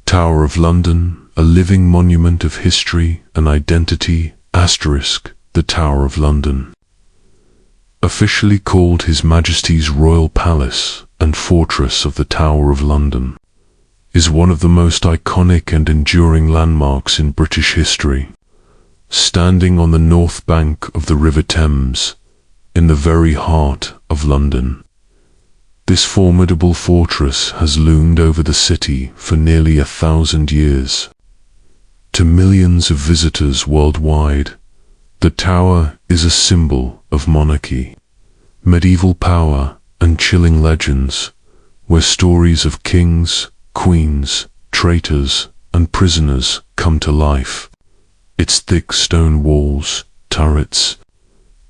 Tower of London, a living monument of history and identity, *, the Tower of London. Officially called His Majesty's Royal Palace and Fortress of the Tower of London, is one of the most iconic and enduring landmarks in British history. Standing on the north bank of the River Thames, in the very heart of London, this formidable fortress has loomed over the city for nearly 1,000 years. To millions of visitors worldwide, the tower is a symbol of monarchy, medieval power, and chilling legends, where stories of kings, queens, traitors, and prisoners come to life. Its thick stone walls, turrets,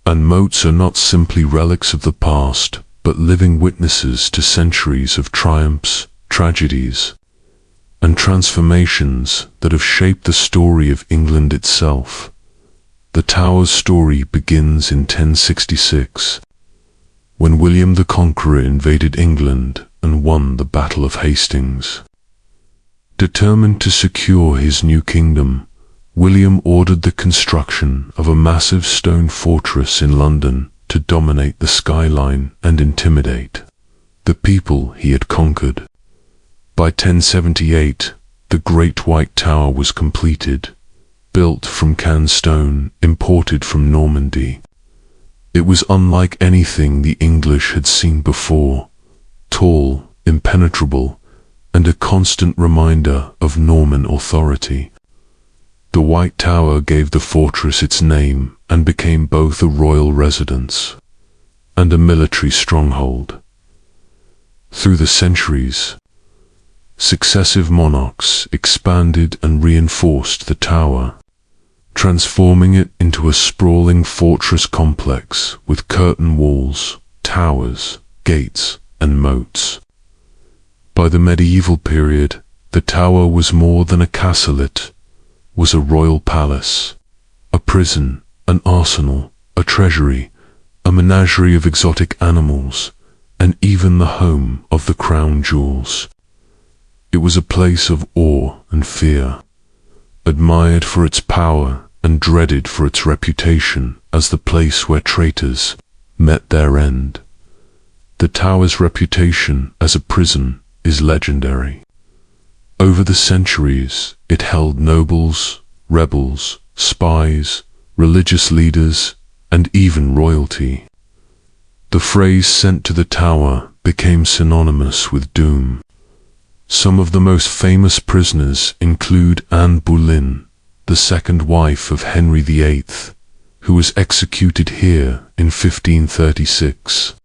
and moats are not simply relics of the past, but living witnesses to centuries of triumphs, tragedies, and transformations that have shaped the story of England itself. The tower's story begins in 1066, when William the Conqueror invaded England and won the Battle of Hastings. Determined to secure his new kingdom, William ordered the construction of a massive stone fortress in London to dominate the skyline and intimidate the people he had conquered. By 1078, the Great White Tower was completed, built from Caen stone imported from Normandy. It was unlike anything the English had seen before, tall, impenetrable, and a constant reminder of Norman authority. The White Tower gave the fortress its name and became both a royal residence and a military stronghold. Through the centuries, successive monarchs expanded and reinforced the tower, transforming it into a sprawling fortress complex with curtain walls, towers, gates, and moats. By the medieval period, the tower was more than a castle. It was a royal palace, a prison, an arsenal, a treasury, a menagerie of exotic animals, and even the home of the crown jewels. It was a place of awe and fear, admired for its power and dreaded for its reputation as the place where traitors met their end. The tower's reputation as a prison is legendary. Over the centuries, it held nobles, rebels, spies, religious leaders, and even royalty. The phrase "sent to the tower" became synonymous with doom. Some of the most famous prisoners include Anne Boleyn, the second wife of Henry VIII, who was executed here in 1536.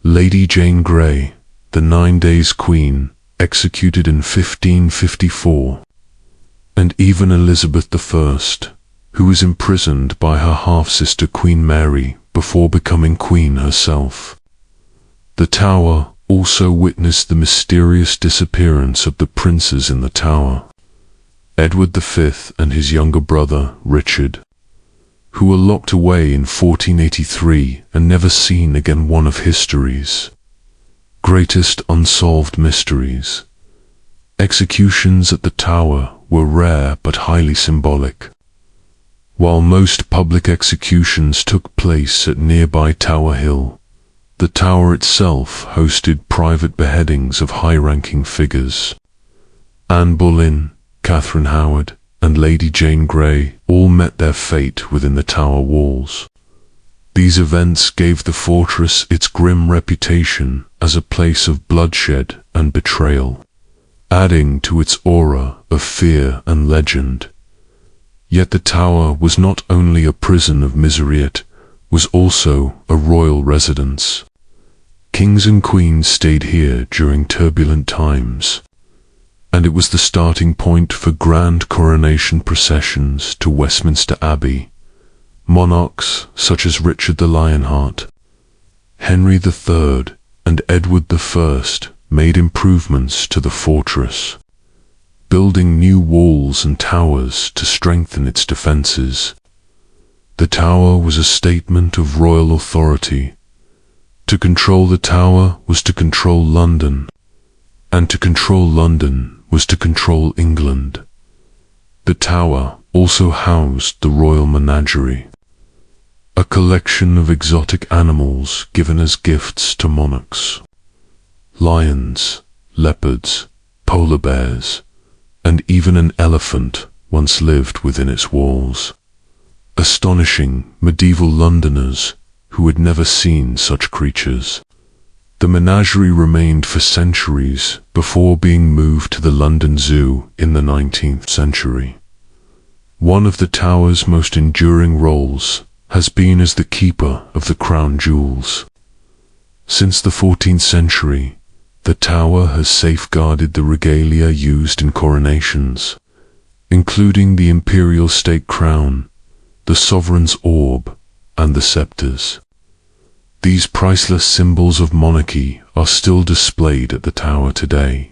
Lady Jane Grey, the 9 Days Queen, executed in 1554, and even Elizabeth I, who was imprisoned by her half-sister Queen Mary before becoming queen herself. The tower also witnessed the mysterious disappearance of the princes in the tower, Edward V and his younger brother Richard, who were locked away in 1483 and never seen again. One of history's greatest unsolved mysteries. Executions at the tower were rare but highly symbolic. While most public executions took place at nearby Tower Hill, the tower itself hosted private beheadings of high-ranking figures. Anne Boleyn, Catherine Howard, and Lady Jane Grey all met their fate within the tower walls. These events gave the fortress its grim reputation as a place of bloodshed and betrayal, adding to its aura of fear and legend. Yet the tower was not only a prison of misery, it was also a royal residence. Kings and queens stayed here during turbulent times, and it was the starting point for grand coronation processions to Westminster Abbey. Monarchs such as Richard the Lionheart, Henry III, and Edward I made improvements to the fortress, building new walls and towers to strengthen its defenses. The tower was a statement of royal authority. To control the tower was to control London, and to control London was to control England. The tower also housed the royal menagerie, a collection of exotic animals given as gifts to monarchs. Lions, leopards, polar bears, and even an elephant once lived within its walls, astonishing medieval Londoners who had never seen such creatures. The menagerie remained for centuries before being moved to the London Zoo in the 19th century. One of the tower's most enduring roles has been as the keeper of the crown jewels. Since the 14th century, the tower has safeguarded the regalia used in coronations, including the imperial state crown, the sovereign's orb, and the scepters. These priceless symbols of monarchy are still displayed at the tower today,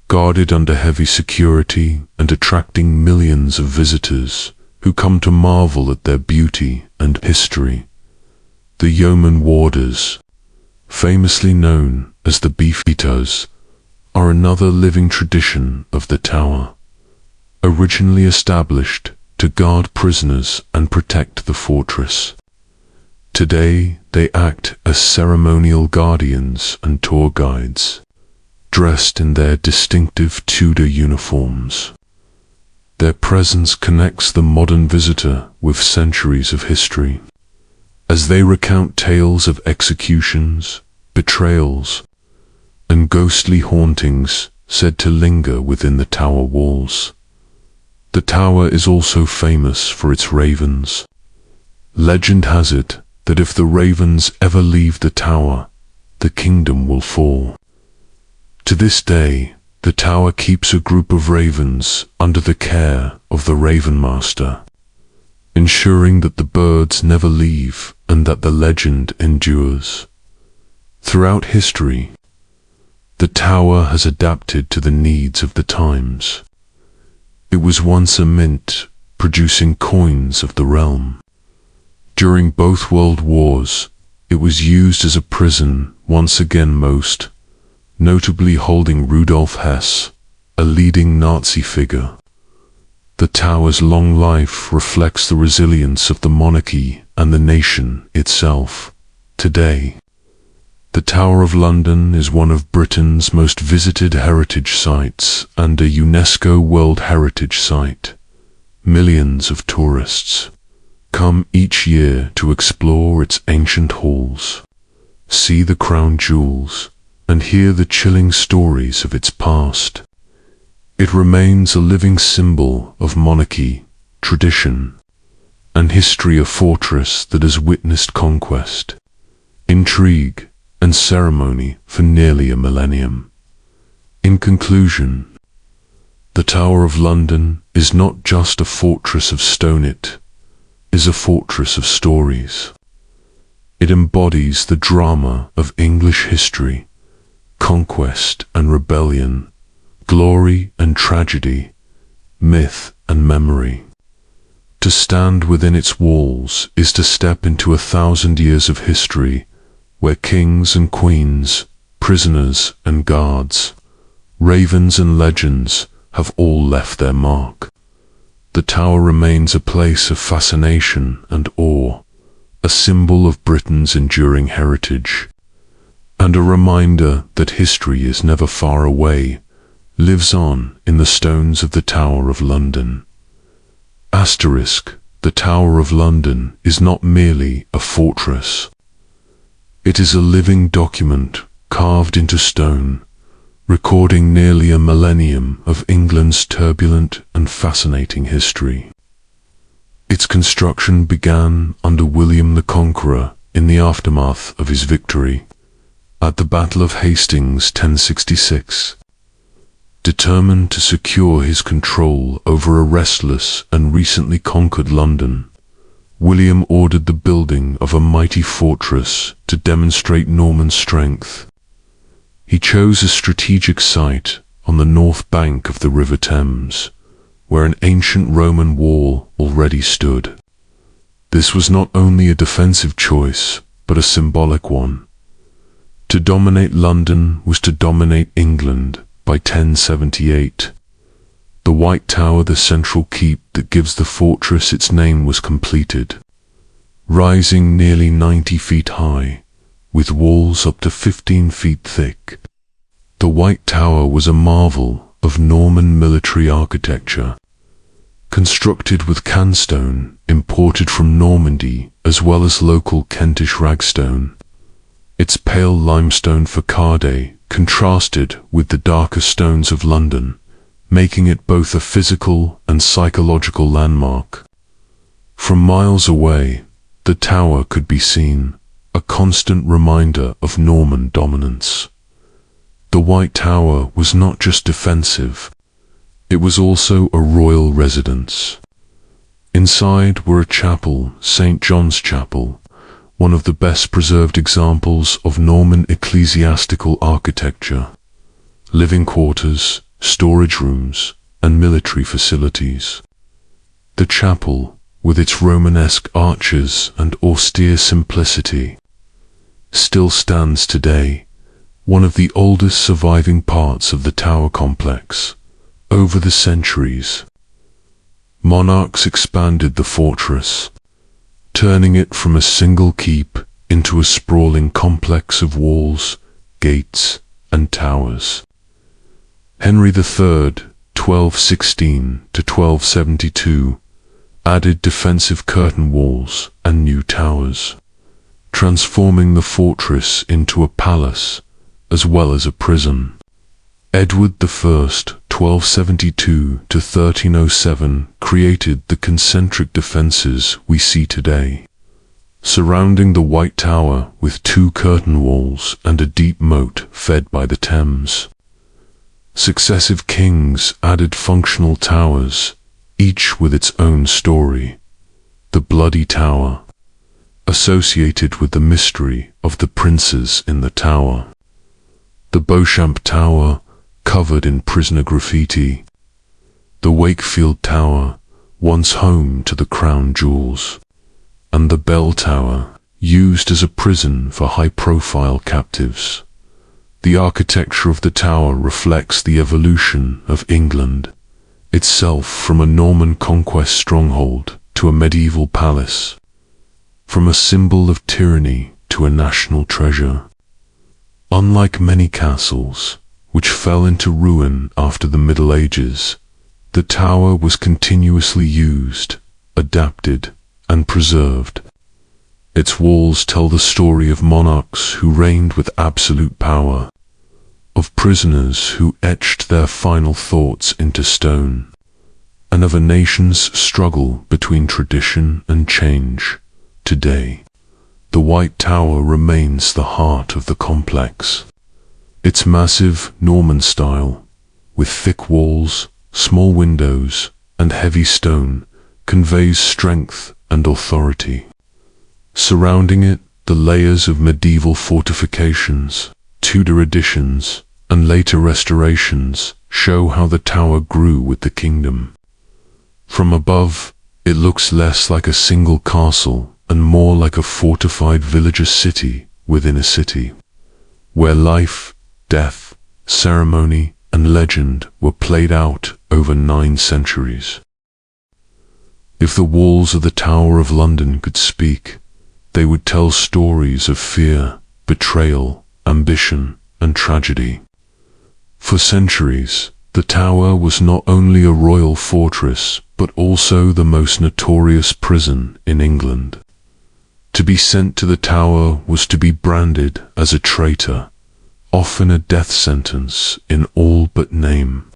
guarded under heavy security and attracting millions of visitors who come to marvel at their beauty and history. The yeoman warders, famously known as the beefeaters, are another living tradition of the tower, originally established to guard prisoners and protect the fortress. Today, they act as ceremonial guardians and tour guides, dressed in their distinctive Tudor uniforms. Their presence connects the modern visitor with centuries of history, as they recount tales of executions, betrayals, and ghostly hauntings said to linger within the tower walls. The tower is also famous for its ravens. Legend has it that if the ravens ever leave the tower, the kingdom will fall. To this day, the tower keeps a group of ravens under the care of the Raven Master, ensuring that the birds never leave and that the legend endures. Throughout history, the tower has adapted to the needs of the times. It was once a mint, producing coins of the realm. During both world wars, it was used as a prison once again, most notably holding Rudolf Hess, a leading Nazi figure. The tower's long life reflects the resilience of the monarchy and the nation itself. Today, the Tower of London is one of Britain's most visited heritage sites and a UNESCO World Heritage Site. Millions of tourists come each year to explore its ancient halls, see the crown jewels, and hear the chilling stories of its past. It remains a living symbol of monarchy, tradition, and history, a fortress that has witnessed conquest, intrigue, and ceremony for nearly a millennium. In conclusion, the Tower of London is not just a fortress of stone, it is a fortress of stories. It embodies the drama of English history, conquest and rebellion, glory and tragedy, myth and memory. To stand within its walls is to step into 1,000 years of history, where kings and queens, prisoners and guards, ravens and legends have all left their mark. The tower remains a place of fascination and awe, a symbol of Britain's enduring heritage, and a reminder that history is never far away, lives on in the stones of the Tower of London. Asterisk, the Tower of London is not merely a fortress. It is a living document carved into stone, recording nearly a millennium of England's turbulent and fascinating history. Its construction began under William the Conqueror in the aftermath of his victory at the Battle of Hastings 1066. Determined to secure his control over a restless and recently conquered London, William ordered the building of a mighty fortress to demonstrate Norman strength. He chose a strategic site on the north bank of the River Thames, where an ancient Roman wall already stood. This was not only a defensive choice, but a symbolic one. To dominate London was to dominate England by 1078. The White Tower, the central keep that gives the fortress its name, was completed, rising nearly 90 feet high, with walls up to 15 feet thick. The White Tower was a marvel of Norman military architecture, constructed with canstone imported from Normandy as well as local Kentish ragstone. Its pale limestone facade contrasted with the darker stones of London, making it both a physical and psychological landmark. From miles away, the tower could be seen, a constant reminder of Norman dominance. The White Tower was not just defensive, it was also a royal residence. Inside were a chapel, St. John's Chapel, one of the best preserved examples of Norman ecclesiastical architecture, living quarters, storage rooms, and military facilities. The chapel, with its Romanesque arches and austere simplicity, still stands today, one of the oldest surviving parts of the tower complex. Over the centuries, monarchs expanded the fortress, turning it from a single keep into a sprawling complex of walls, gates, and towers. Henry III, 1216 to 1272, added defensive curtain walls and new towers, transforming the fortress into a palace as well as a prison. Edward I, 1272 to 1307, created the concentric defenses we see today, surrounding the White Tower with 2 curtain walls and a deep moat fed by the Thames. Successive kings added functional towers, each with its own story. The Bloody Tower, associated with the mystery of the princes in the tower. The Beauchamp Tower, covered in prisoner graffiti. The Wakefield Tower, once home to the crown jewels. And the Bell Tower, used as a prison for high-profile captives. The architecture of the tower reflects the evolution of England itself, from a Norman conquest stronghold to a medieval palace, from a symbol of tyranny to a national treasure. Unlike many castles, which fell into ruin after the Middle Ages, the tower was continuously used, adapted, and preserved. Its walls tell the story of monarchs who reigned with absolute power, of prisoners who etched their final thoughts into stone, and of a nation's struggle between tradition and change. Today, the White Tower remains the heart of the complex. Its massive Norman style, with thick walls, small windows, and heavy stone, conveys strength and authority. Surrounding it, the layers of medieval fortifications, Tudor additions, and later restorations show how the tower grew with the kingdom. From above, it looks less like a single castle and more like a fortified villager city within a city, where life, death, ceremony, and legend were played out over 9 centuries. If the walls of the Tower of London could speak, they would tell stories of fear, betrayal, ambition, and tragedy. For centuries, the tower was not only a royal fortress, but also the most notorious prison in England. To be sent to the tower was to be branded as a traitor, often a death sentence in all but name.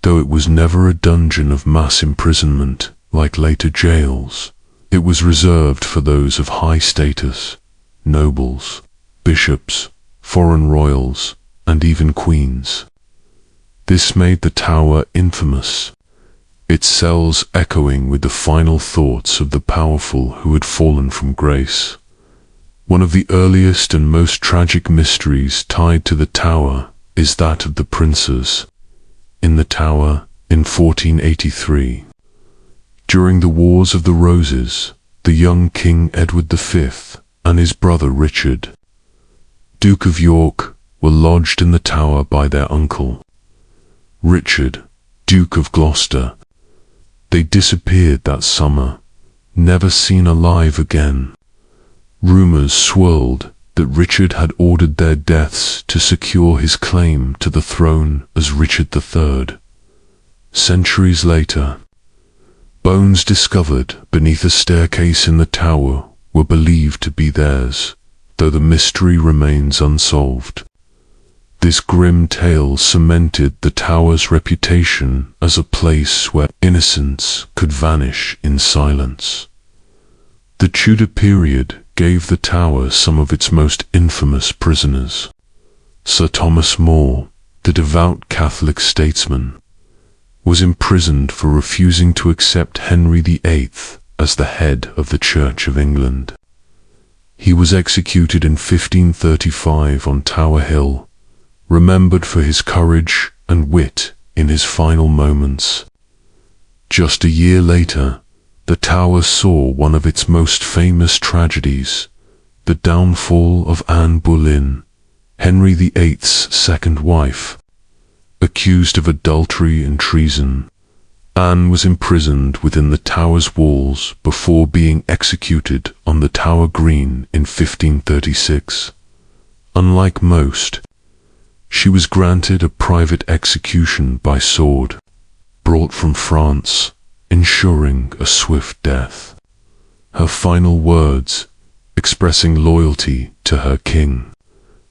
Though it was never a dungeon of mass imprisonment like later jails, it was reserved for those of high status, nobles, bishops, foreign royals, and even queens. This made the tower infamous, its cells echoing with the final thoughts of the powerful who had fallen from grace. One of the earliest and most tragic mysteries tied to the tower is that of the princes. In the tower, in 1483, during the Wars of the Roses, the young King Edward V and his brother Richard, Duke of York, were lodged in the tower by their uncle, Richard, Duke of Gloucester. They disappeared that summer, never seen alive again. Rumors swirled that Richard had ordered their deaths to secure his claim to the throne as Richard III. Centuries later, bones discovered beneath a staircase in the tower were believed to be theirs, though the mystery remains unsolved. This grim tale cemented the tower's reputation as a place where innocence could vanish in silence. The Tudor period gave the tower some of its most infamous prisoners. Sir Thomas More, the devout Catholic statesman, was imprisoned for refusing to accept Henry VIII as the head of the Church of England. He was executed in 1535 on Tower Hill, remembered for his courage and wit in his final moments. Just a year later, the tower saw one of its most famous tragedies, the downfall of Anne Boleyn, Henry VIII's second wife. Accused of adultery and treason, Anne was imprisoned within the tower's walls before being executed on the Tower Green in 1536. Unlike most, she was granted a private execution by sword, brought from France, ensuring a swift death. Her final words, expressing loyalty to her king,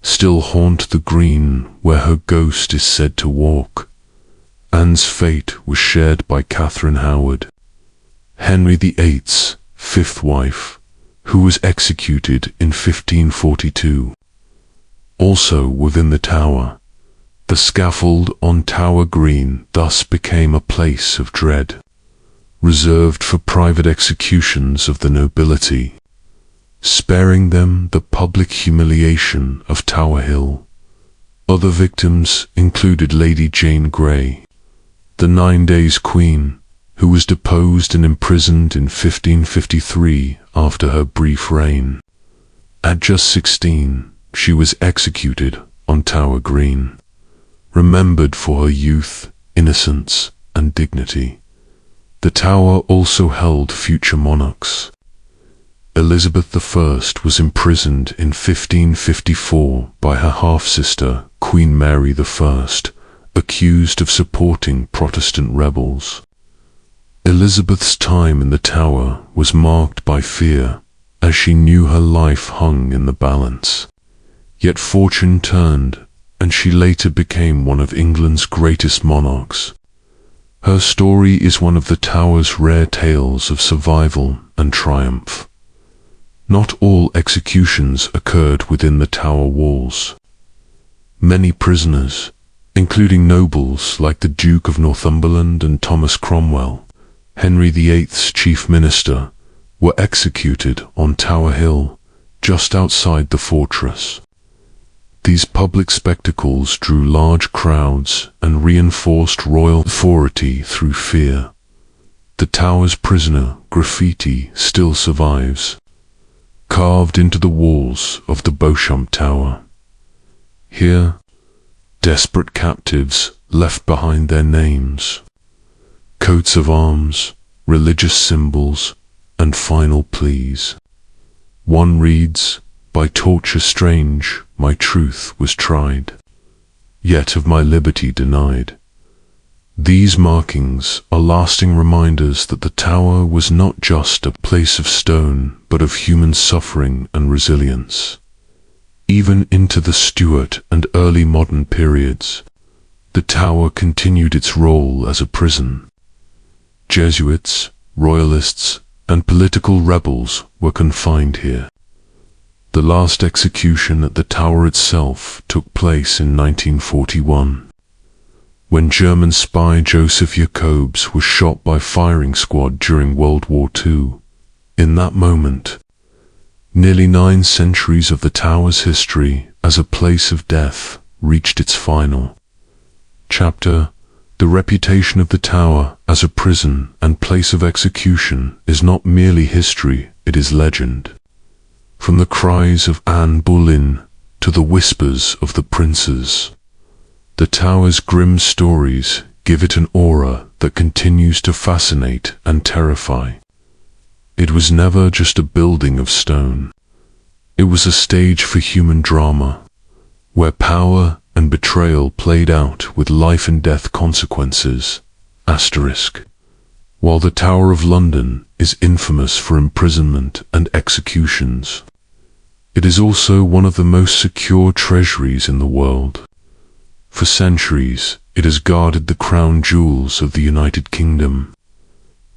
still haunt the green where her ghost is said to walk. Anne's fate was shared by Catherine Howard, Henry VIII's fifth wife, who was executed in 1542. Also within the tower, the scaffold on Tower Green thus became a place of dread, reserved for private executions of the nobility, sparing them the public humiliation of Tower Hill. Other victims included Lady Jane Grey, the 9 Days Queen, who was deposed and imprisoned in 1553 after her brief reign. At just 16, she was executed on Tower Green, remembered for her youth, innocence, and dignity. The tower also held future monarchs. Elizabeth I was imprisoned in 1554 by her half-sister, Queen Mary I, accused of supporting Protestant rebels. Elizabeth's time in the tower was marked by fear, as she knew her life hung in the balance. Yet fortune turned, and she later became one of England's greatest monarchs. Her story is one of the tower's rare tales of survival and triumph. Not all executions occurred within the tower walls. Many prisoners, including nobles like the Duke of Northumberland and Thomas Cromwell, Henry VIII's chief minister, were executed on Tower Hill, just outside the fortress. These public spectacles drew large crowds and reinforced royal authority through fear. The tower's prisoner graffiti still survives, carved into the walls of the Beauchamp Tower. Here, desperate captives left behind their names, coats of arms, religious symbols, and final pleas. One reads, "By torture strange, my truth was tried, yet of my liberty denied." These markings are lasting reminders that the tower was not just a place of stone, but of human suffering and resilience. Even into the Stuart and early modern periods, the tower continued its role as a prison. Jesuits, royalists, and political rebels were confined here. The last execution at the tower itself took place in 1941, when German spy Joseph Jacobs was shot by firing squad during World War II. In that moment, nearly 9 centuries of the tower's history as a place of death reached its final chapter. The reputation of the tower as a prison and place of execution is not merely history, it is legend. From the cries of Anne Boleyn to the whispers of the princes, The tower's grim stories give it an aura that continues to fascinate and terrify. It was never just a building of stone. It was a stage for human drama, where power and betrayal played out with life and death consequences. Asterisk. While the Tower of London is infamous for imprisonment and executions, it is also one of the most secure treasuries in the world. For centuries, it has guarded the crown jewels of the United Kingdom,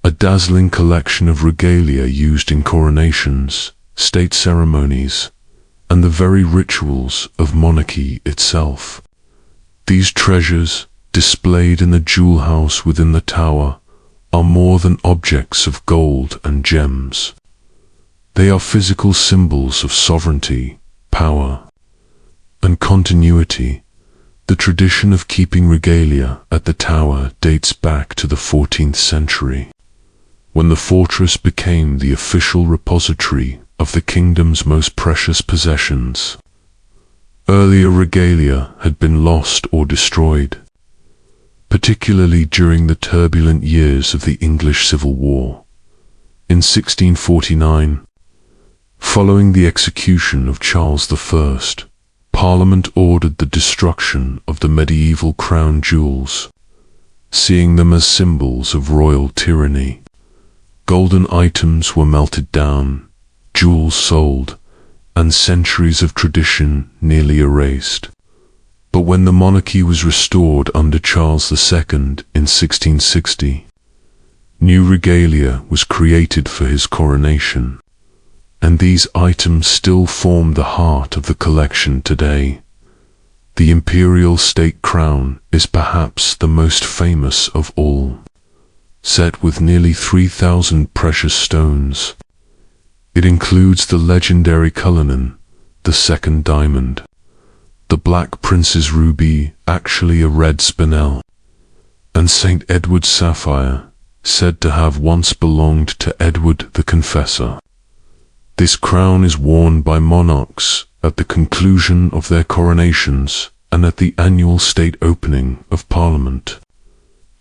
a dazzling collection of regalia used in coronations, state ceremonies, and the very rituals of monarchy itself. These treasures, displayed in the jewel house within the tower, are more than objects of gold and gems. They are physical symbols of sovereignty, power, and continuity. The tradition of keeping regalia at the tower dates back to the 14th century, when the fortress became the official repository of the kingdom's most precious possessions. Earlier regalia had been lost or destroyed, particularly during the turbulent years of the English Civil War. In 1649, following the execution of Charles I, Parliament ordered the destruction of the medieval crown jewels, seeing them as symbols of royal tyranny. Golden items were melted down, jewels sold, and centuries of tradition nearly erased. But when the monarchy was restored under Charles II in 1660, new regalia was created for his coronation, and these items still form the heart of the collection today. The imperial state crown is perhaps the most famous of all, set with nearly 3,000 precious stones. It includes the legendary Cullinan, the second diamond, the Black Prince's ruby, actually a red spinel, and St. Edward's sapphire, said to have once belonged to Edward the Confessor. This crown is worn by monarchs at the conclusion of their coronations and at the annual state opening of Parliament.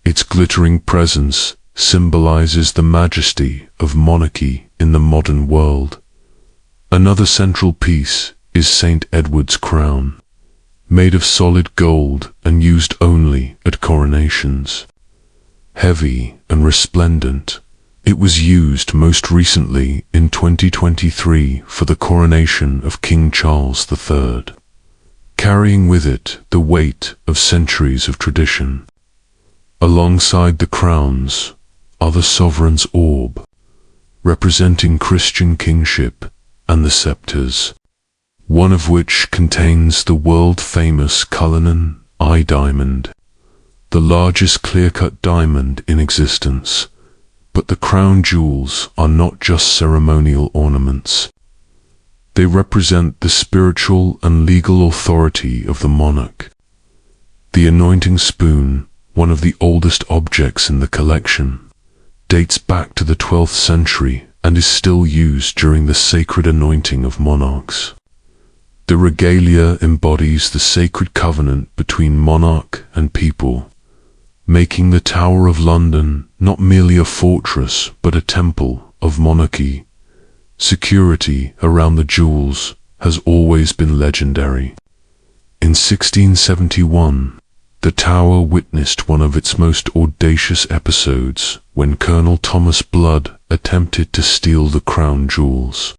Its glittering presence symbolizes the majesty of monarchy in the modern world. Another central piece is St. Edward's crown, made of solid gold and used only at coronations. Heavy and resplendent, it was used most recently in 2023 for the coronation of King Charles III, carrying with it the weight of centuries of tradition. Alongside the crowns are the sovereign's orb, representing Christian kingship, and the scepters, one of which contains the world-famous Cullinan eye diamond, the largest clear-cut diamond in existence. But the crown jewels are not just ceremonial ornaments. They represent the spiritual and legal authority of the monarch. The anointing spoon, one of the oldest objects in the collection, dates back to the 12th century and is still used during the sacred anointing of monarchs. The regalia embodies the sacred covenant between monarch and people, making the Tower of London not merely a fortress but a temple of monarchy. Security around the jewels has always been legendary. In 1671, the tower witnessed one of its most audacious episodes when Colonel Thomas Blood attempted to steal the crown jewels.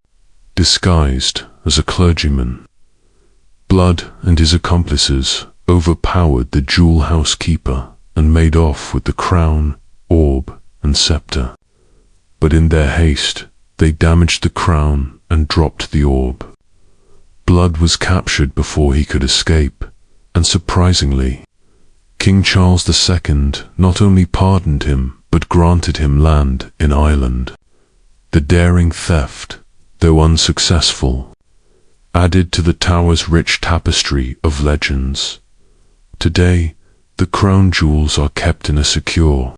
Disguised as a clergyman, Blood and his accomplices overpowered the jewel house keeper and made off with the crown, orb, and scepter. But in their haste, they damaged the crown and dropped the orb. Blood was captured before he could escape, and surprisingly, King Charles II not only pardoned him, but granted him land in Ireland. The daring theft, though unsuccessful, added to the tower's rich tapestry of legends. Today, the crown jewels are kept in a secure,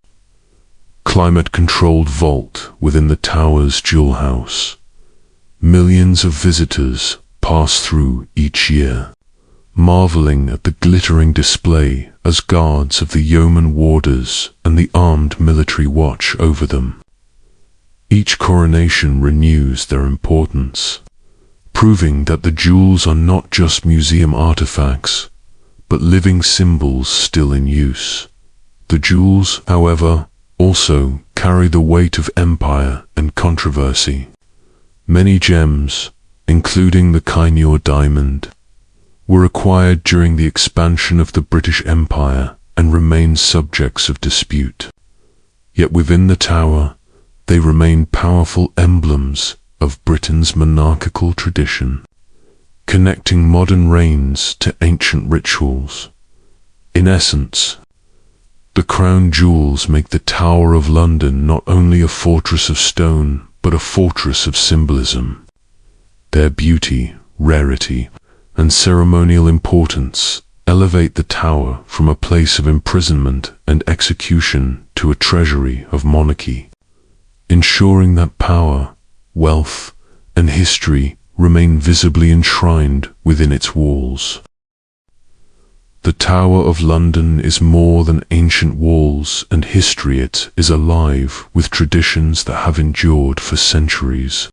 climate-controlled vault within the tower's jewel house. Millions of visitors pass through each year, marveling at the glittering display as guards of the yeoman warders and the armed military watch over them. Each coronation renews their importance, proving that the jewels are not just museum artifacts, but living symbols still in use. The jewels, however, also carry the weight of empire and controversy. Many gems, including the Kainur diamond, were acquired during the expansion of the British Empire and remain subjects of dispute. Yet within the tower, they remain powerful emblems of Britain's monarchical tradition, connecting modern reigns to ancient rituals. In essence, the crown jewels make the Tower of London not only a fortress of stone, but a fortress of symbolism. Their beauty, rarity, and ceremonial importance elevate the tower from a place of imprisonment and execution to a treasury of monarchy, ensuring that power, wealth, and history remain visibly enshrined within its walls. The Tower of London is more than ancient walls and history. It is alive with traditions that have endured for centuries.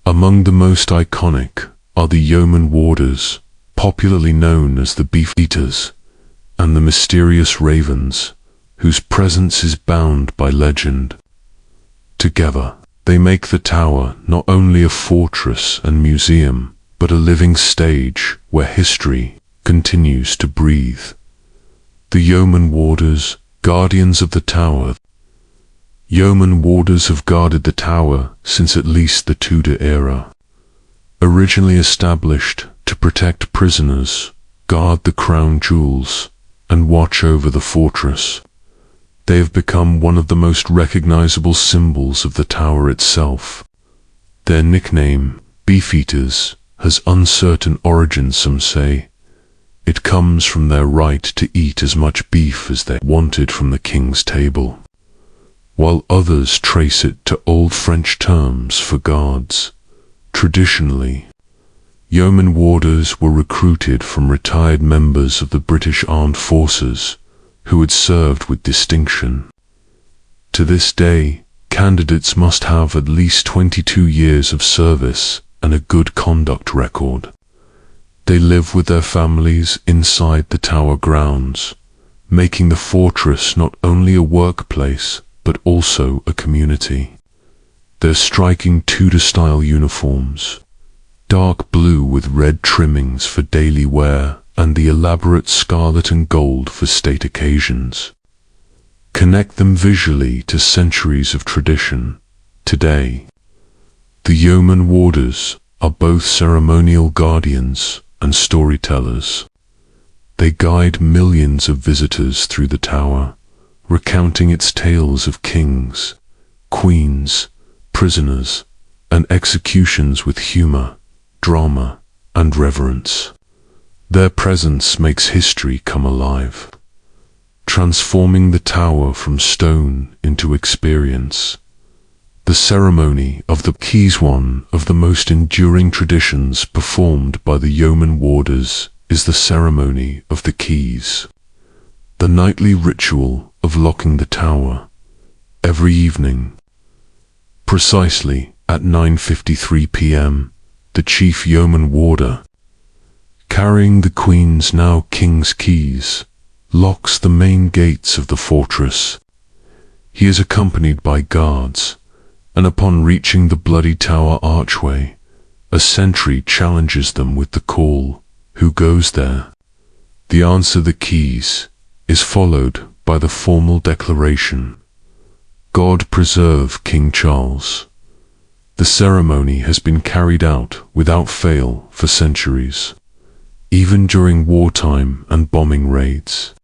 Among the most iconic are the yeoman warders, popularly known as the beef eaters, and the mysterious ravens, whose presence is bound by legend. Together, they make the tower not only a fortress and museum, but a living stage where history continues to breathe. The yeoman warders, guardians of the tower. Yeoman warders have guarded the tower since at least the Tudor era. Originally established to protect prisoners, guard the crown jewels, and watch over the fortress, they have become one of the most recognizable symbols of the tower itself. Their nickname, Beefeaters, has uncertain origins, some say. It comes from their right to eat as much beef as they wanted from the king's table, while others trace it to Old French terms for guards. Traditionally, yeoman warders were recruited from retired members of the British Armed Forces who had served with distinction. To this day, candidates must have at least 22 years of service and a good conduct record. They live with their families inside the tower grounds, making the fortress not only a workplace but also a community. Their striking Tudor-style uniforms, dark blue with red trimmings for daily wear and the elaborate scarlet and gold for state occasions, connect them visually to centuries of tradition. Today, the yeoman warders are both ceremonial guardians and storytellers. They guide millions of visitors through the tower, recounting its tales of kings, queens, prisoners, and executions with humor, drama, and reverence. Their presence makes history come alive, transforming the tower from stone into experience. The ceremony of the keys, one of the most enduring traditions performed by the yeoman warders, is the ceremony of the keys, the nightly ritual of locking the tower. Every evening, precisely at 9:53 p.m., the chief yeoman warder, carrying the Queen's now King's keys, locks the main gates of the fortress. He is accompanied by guards, and upon reaching the bloody tower archway, a sentry challenges them with the call, "Who goes there?" The answer, "The keys," is followed by the formal declaration, "God preserve King Charles." The ceremony has been carried out without fail for centuries, even during wartime and bombing raids.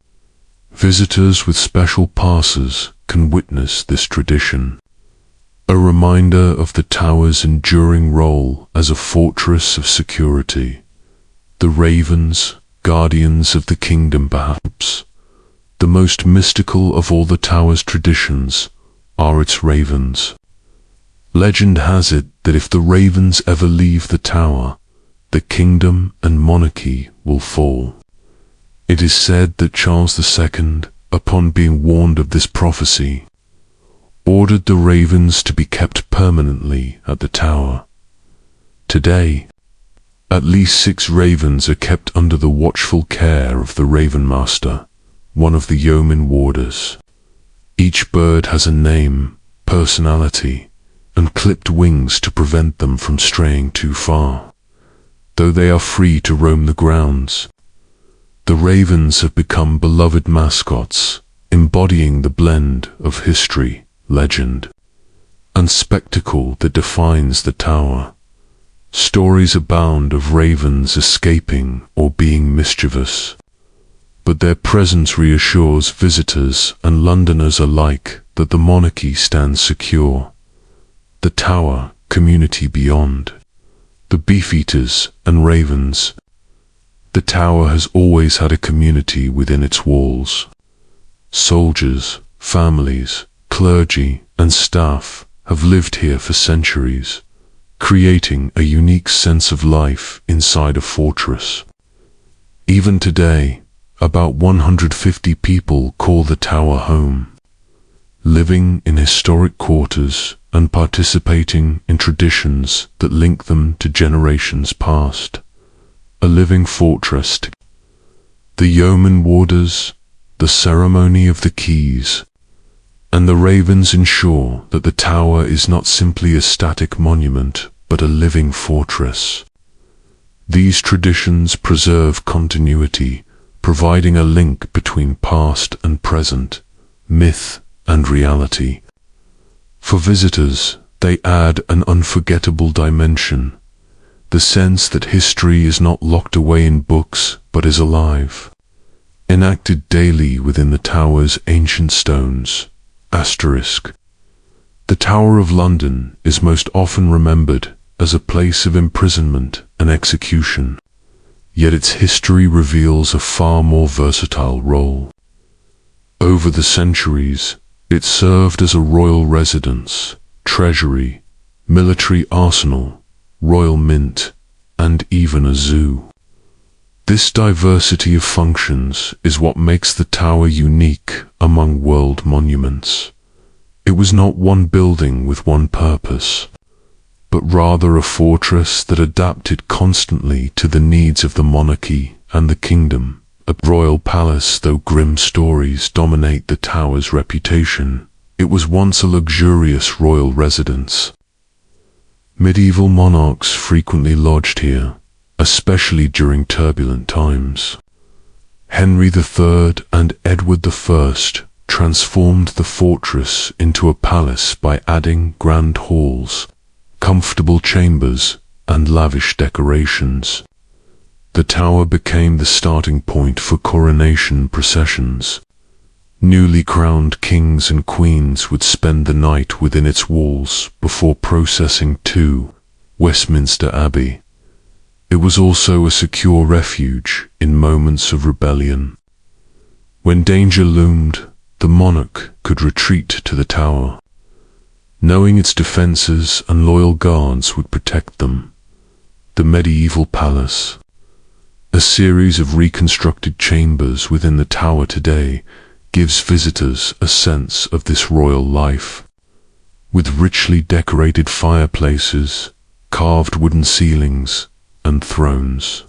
Visitors with special passes can witness this tradition, a reminder of the tower's enduring role as a fortress of security. The ravens, guardians of the kingdom, perhaps the most mystical of all the tower's traditions, are its ravens. Legend has it that if the ravens ever leave the tower, the kingdom and monarchy will fall. It is said that Charles II, upon being warned of this prophecy, ordered the ravens to be kept permanently at the tower. Today, at least 6 ravens are kept under the watchful care of the Raven Master, one of the yeoman warders. Each bird has a name, personality, and clipped wings to prevent them from straying too far. Though they are free to roam the grounds, the ravens have become beloved mascots, embodying the blend of history, legend, and spectacle that defines the tower. Stories abound of ravens escaping or being mischievous, but their presence reassures visitors and Londoners alike that the monarchy stands secure. The tower, community beyond, the beefeaters and ravens. The tower has always had a community within its walls. Soldiers, families, clergy, and staff have lived here for centuries, creating a unique sense of life inside a fortress. Even today, about 150 people call the tower home, living in historic quarters and participating in traditions that link them to generations past. A living fortress. The yeoman warders, the ceremony of the keys, and the ravens ensure that the tower is not simply a static monument, but a living fortress. These traditions preserve continuity, providing a link between past and present, myth and reality. For visitors, they add an unforgettable dimension, the sense that history is not locked away in books, but is alive, enacted daily within the tower's ancient stones. Asterisk. The Tower of London is most often remembered as a place of imprisonment and execution, yet its history reveals a far more versatile role. Over the centuries, it served as a royal residence, treasury, military arsenal, royal mint, and even a zoo. This diversity of functions is what makes the tower unique among world monuments. It was not one building with one purpose, but rather a fortress that adapted constantly to the needs of the monarchy and the kingdom. A royal palace, though grim stories dominate the tower's reputation, it was once a luxurious royal residence. Medieval monarchs frequently lodged here, especially during turbulent times. Henry III and Edward I transformed the fortress into a palace by adding grand halls, comfortable chambers, and lavish decorations. The tower became the starting point for coronation processions. Newly crowned kings and queens would spend the night within its walls before processing to Westminster Abbey. It was also a secure refuge in moments of rebellion. When danger loomed, the monarch could retreat to the tower, knowing its defenses and loyal guards would protect them. The medieval palace, a series of reconstructed chambers within the tower today, gives visitors a sense of this royal life. With richly decorated fireplaces, carved wooden ceilings, and thrones,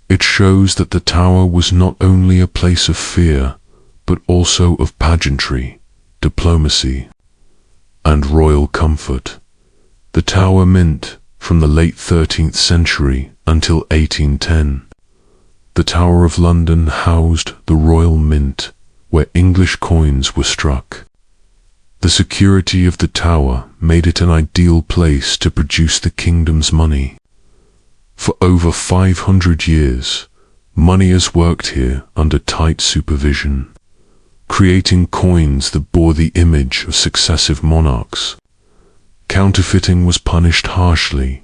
it shows that the tower was not only a place of fear, but also of pageantry, diplomacy, and royal comfort. The Tower Mint, from the late 13th century until 1810. The Tower of London housed the Royal Mint, where English coins were struck. The security of the tower made it an ideal place to produce the kingdom's money. For over 500 years, money has worked here under tight supervision, creating coins that bore the image of successive monarchs. Counterfeiting was punished harshly,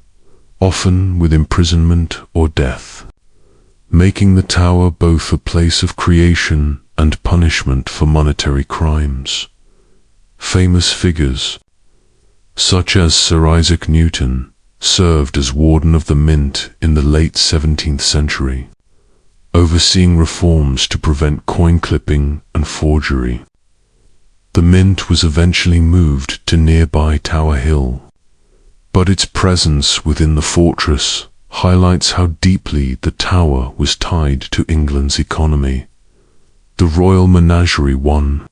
often with imprisonment or death, making the tower both a place of creation and punishment for monetary crimes. Famous figures, such as Sir Isaac Newton, served as warden of the mint in the late 17th century, overseeing reforms to prevent coin clipping and forgery. The mint was eventually moved to nearby Tower Hill, but its presence within the fortress highlights how deeply the tower was tied to England's economy. The royal menagerie, one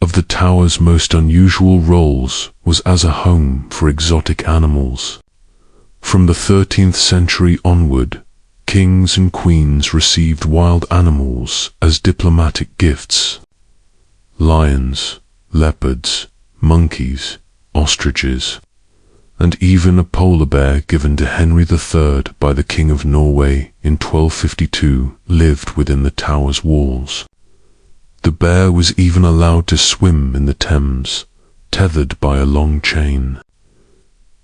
of the tower's most unusual roles, was as a home for exotic animals. From the 13th century onward, kings and queens received wild animals as diplomatic gifts. Lions, leopards, monkeys, ostriches, and even a polar bear given to Henry III by the King of Norway in 1252 lived within the tower's walls. The bear was even allowed to swim in the Thames, tethered by a long chain.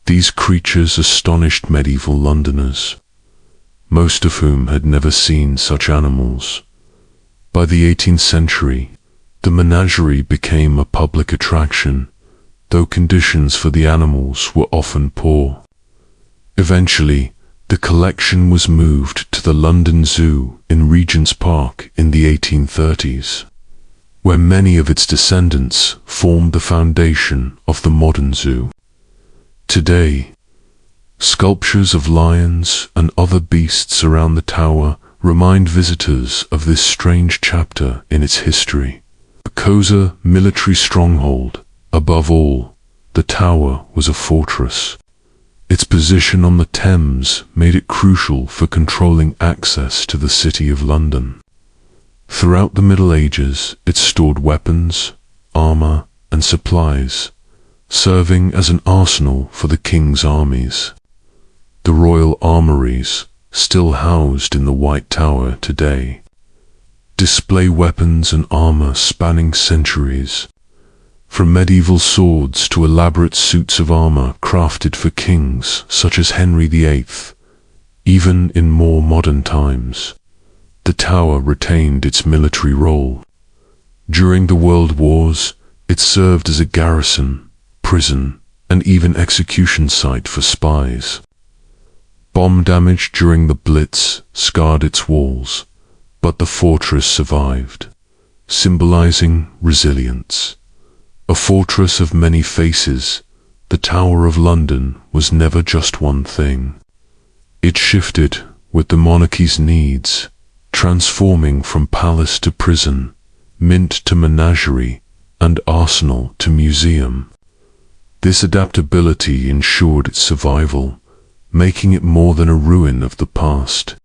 These creatures astonished medieval Londoners, most of whom had never seen such animals. By the 18th century, the menagerie became a public attraction, though conditions for the animals were often poor. Eventually, the collection was moved to the London Zoo in Regent's Park in the 1830s, where many of its descendants formed the foundation of the modern zoo. Today, sculptures of lions and other beasts around the tower remind visitors of this strange chapter in its history. A cozy military stronghold, above all, the tower was a fortress. Its position on the Thames made it crucial for controlling access to the City of London. Throughout the Middle Ages, it stored weapons, armor, and supplies, serving as an arsenal for the king's armies. The royal armories, still housed in the White Tower today, display weapons and armor spanning centuries, from medieval swords to elaborate suits of armor crafted for kings such as Henry VIII. Even in more modern times, the tower retained its military role. During the World Wars, it served as a garrison, prison, and even execution site for spies. Bomb damage during the Blitz scarred its walls, but the fortress survived, symbolizing resilience. A fortress of many faces, the Tower of London was never just one thing. It shifted with the monarchy's needs, transforming from palace to prison, mint to menagerie, and arsenal to museum. This adaptability ensured its survival, making it more than a ruin of the past.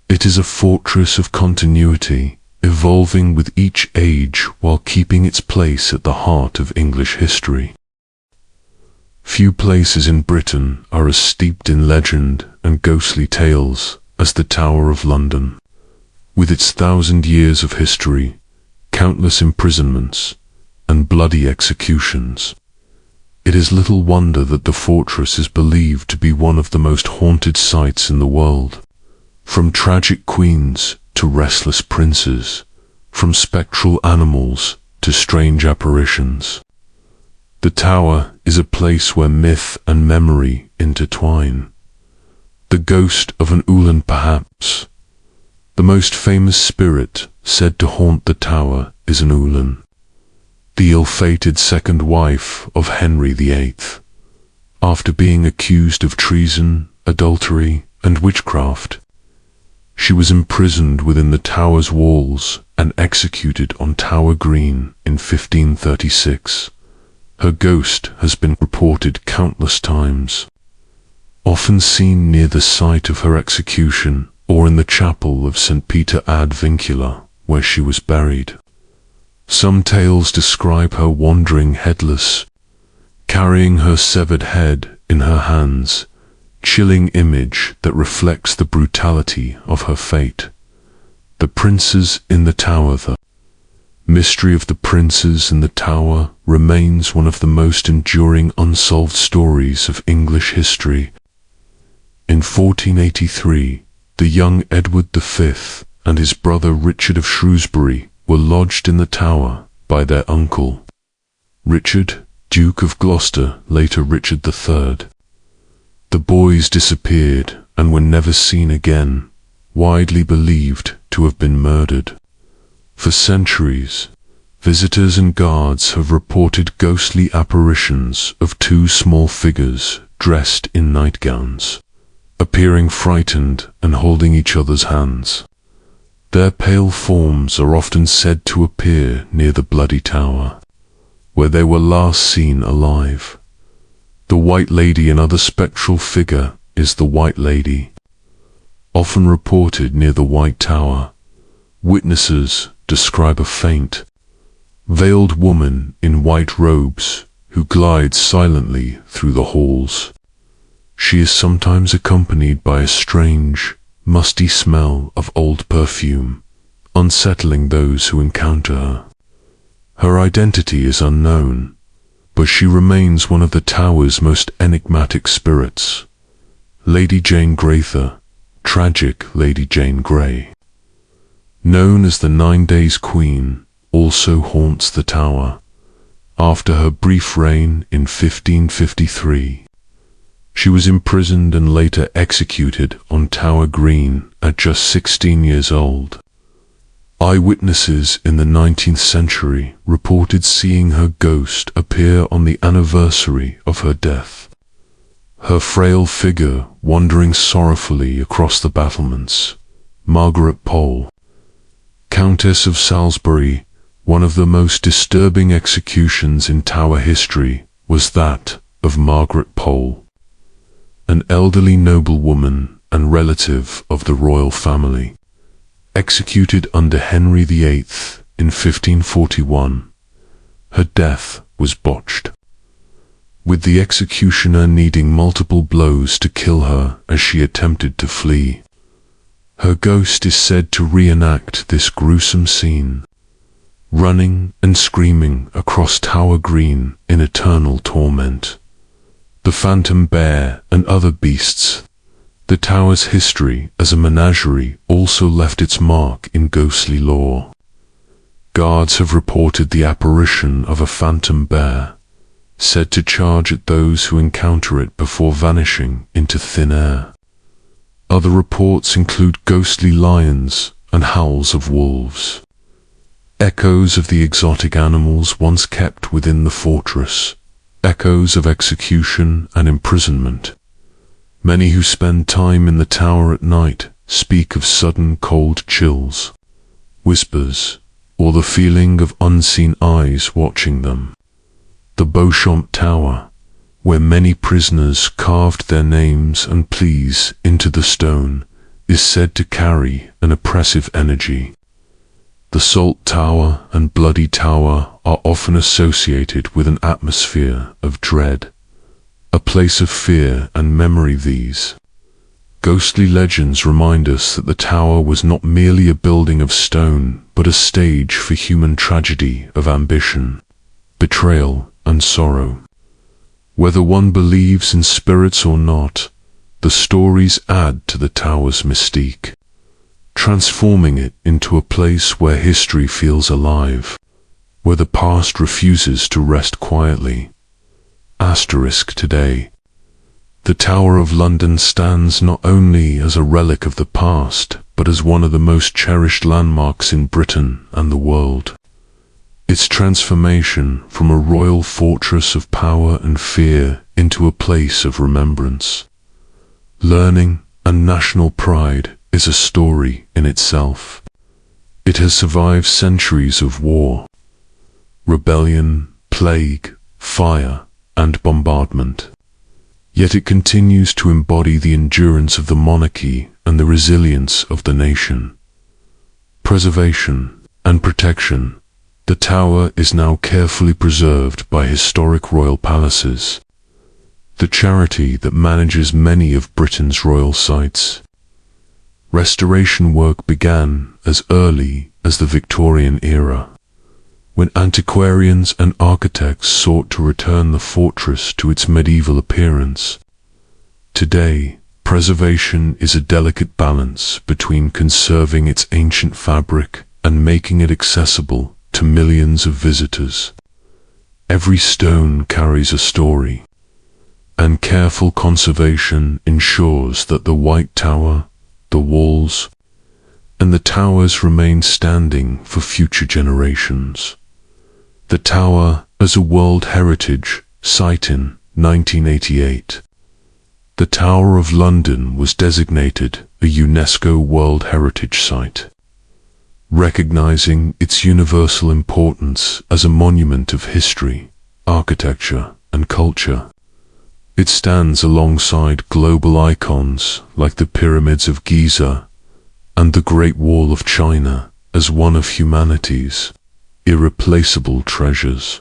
It is a fortress of continuity, evolving with each age while keeping its place at the heart of English history. Few places in Britain are as steeped in legend and ghostly tales as the Tower of London. With its 1,000 years of history, countless imprisonments, and bloody executions, it is little wonder that the fortress is believed to be one of the most haunted sites in the world. From tragic queens to restless princes, from spectral animals to strange apparitions, the tower is a place where myth and memory intertwine. The ghost of an Ulan, perhaps. The most famous spirit said to haunt the tower is an Ulan, the ill-fated second wife of Henry VIII. After being accused of treason, adultery, and witchcraft, she was imprisoned within the tower's walls and executed on Tower Green in 1536. Her ghost has been reported countless times, often seen near the site of her execution or in the chapel of St. Peter ad Vincula, where she was buried. Some tales describe her wandering headless, carrying her severed head in her hands, chilling image that reflects the brutality of her fate. The Princes in the Tower. The mystery of the Princes in the Tower remains one of the most enduring unsolved stories of English history. In 1483, the young Edward V and his brother Richard of Shrewsbury were lodged in the Tower by their uncle, Richard, Duke of Gloucester, later Richard III. The boys disappeared and were never seen again, widely believed to have been murdered. For centuries, visitors and guards have reported ghostly apparitions of two small figures dressed in nightgowns, appearing frightened and holding each other's hands. Their pale forms are often said to appear near the Bloody Tower, where they were last seen alive. The White Lady, another spectral figure, is the White Lady, often reported near the White Tower. Witnesses describe a faint, veiled woman in white robes who glides silently through the halls. She is sometimes accompanied by a strange, musty smell of old perfume, unsettling those who encounter her. Her identity is unknown, but she remains one of the tower's most enigmatic spirits. Lady Jane Grayther, tragic Lady Jane Grey, known as the 9 Days Queen, also haunts the tower. After her brief reign in 1553, she was imprisoned and later executed on Tower Green at just 16 years old. Eyewitnesses in the 19th century reported seeing her ghost appear on the anniversary of her death, her frail figure wandering sorrowfully across the battlements. Margaret Pole, Countess of Salisbury, one of the most disturbing executions in Tower history was that of Margaret Pole, an elderly noblewoman and relative of the royal family. Executed under Henry VIII in 1541, her death was botched, with the executioner needing multiple blows to kill her as she attempted to flee. Her ghost is said to reenact this gruesome scene, running and screaming across Tower Green in eternal torment. The phantom bear and other beasts. The tower's history as a menagerie also left its mark in ghostly lore. Guards have reported the apparition of a phantom bear, said to charge at those who encounter it before vanishing into thin air. Other reports include ghostly lions and howls of wolves, echoes of the exotic animals once kept within the fortress, echoes of execution and imprisonment. Many who spend time in the tower at night speak of sudden cold chills, whispers, or the feeling of unseen eyes watching them. The Beauchamp Tower, where many prisoners carved their names and pleas into the stone, is said to carry an oppressive energy. The Salt Tower and Bloody Tower are often associated with an atmosphere of dread, a place of fear and memory. These ghostly legends remind us that the tower was not merely a building of stone, but a stage for human tragedy of ambition, betrayal, and sorrow. Whether one believes in spirits or not, the stories add to the tower's mystique, transforming it into a place where history feels alive, where the past refuses to rest quietly. Today, the Tower of London stands not only as a relic of the past, but as one of the most cherished landmarks in Britain and the world. Its transformation from a royal fortress of power and fear into a place of remembrance, learning, and national pride is a story in itself. It has survived centuries of war, rebellion, plague, fire, and bombardment. Yet it continues to embody the endurance of the monarchy and the resilience of the nation. Preservation and protection. The tower is now carefully preserved by Historic Royal Palaces, the charity that manages many of Britain's royal sites. Restoration work began as early as the Victorian era, when antiquarians and architects sought to return the fortress to its medieval appearance. Today, preservation is a delicate balance between conserving its ancient fabric and making it accessible to millions of visitors. Every stone carries a story, and careful conservation ensures that the White Tower, the walls, and the towers remain standing for future generations. The tower as a World Heritage Site in 1988. The Tower of London was designated a UNESCO World Heritage Site, recognizing its universal importance as a monument of history, architecture, and culture. It stands alongside global icons like the Pyramids of Giza and the Great Wall of China as one of humanity's irreplaceable treasures,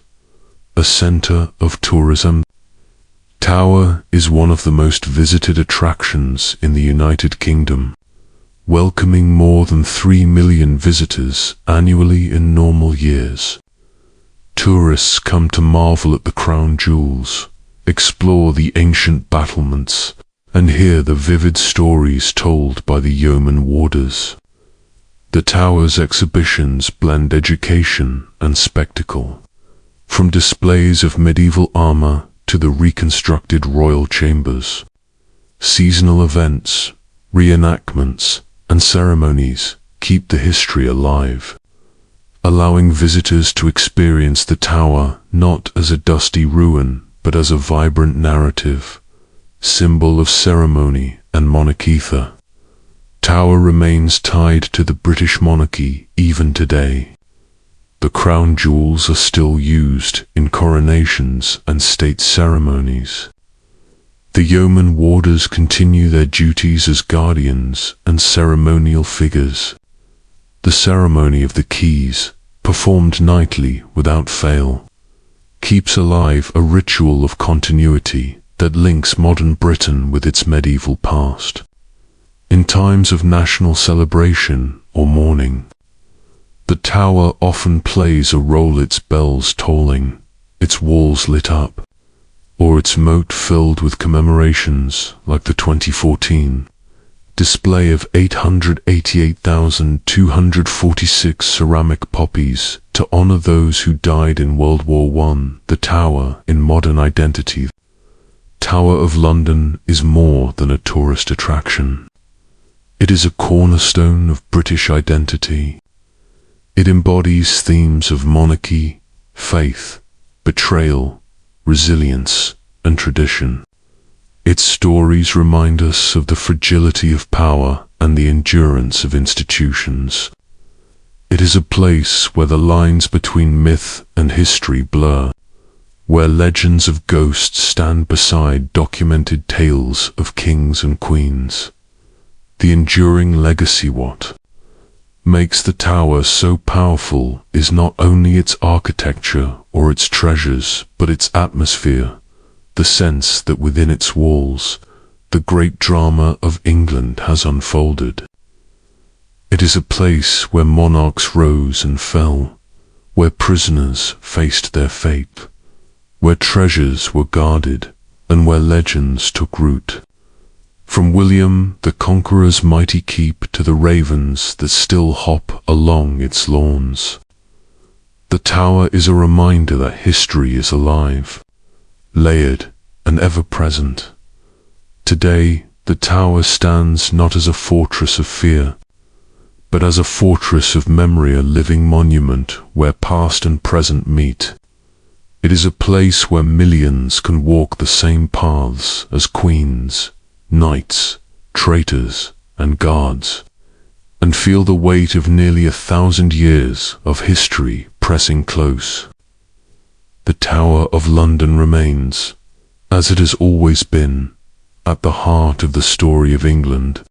a center of tourism. Tower is one of the most visited attractions in the United Kingdom, welcoming more than 3 million visitors annually in normal years. Tourists come to marvel at the crown jewels, explore the ancient battlements, and hear the vivid stories told by the yeoman warders. The tower's exhibitions blend education and spectacle, from displays of medieval armor to the reconstructed royal chambers. Seasonal events, reenactments, and ceremonies keep the history alive, allowing visitors to experience the tower not as a dusty ruin but as a vibrant narrative, symbol of ceremony and monarchy. The tower remains tied to the British monarchy even today. The crown jewels are still used in coronations and state ceremonies. The yeoman warders continue their duties as guardians and ceremonial figures. The ceremony of the keys, performed nightly without fail, keeps alive a ritual of continuity that links modern Britain with its medieval past. In times of national celebration or mourning, the tower often plays a role, its bells tolling, its walls lit up, or its moat filled with commemorations like the 2014 display of 888,246 ceramic poppies to honor those who died in World War I. The tower in modern identity. Tower of London is more than a tourist attraction. It is a cornerstone of British identity. It embodies themes of monarchy, faith, betrayal, resilience, and tradition. Its stories remind us of the fragility of power and the endurance of institutions. It is a place where the lines between myth and history blur, where legends of ghosts stand beside documented tales of kings and queens. The enduring legacy. What makes the tower so powerful is not only its architecture or its treasures, but its atmosphere, the sense that within its walls, the great drama of England has unfolded. It is a place where monarchs rose and fell, where prisoners faced their fate, where treasures were guarded, and where legends took root. From William the Conqueror's mighty keep to the ravens that still hop along its lawns, the tower is a reminder that history is alive, layered and ever-present. Today, the tower stands not as a fortress of fear, but as a fortress of memory, a living monument where past and present meet. It is a place where millions can walk the same paths as queens, knights, traitors, and guards, and feel the weight of nearly 1,000 years of history pressing close. The Tower of London remains, as it has always been, at the heart of the story of England,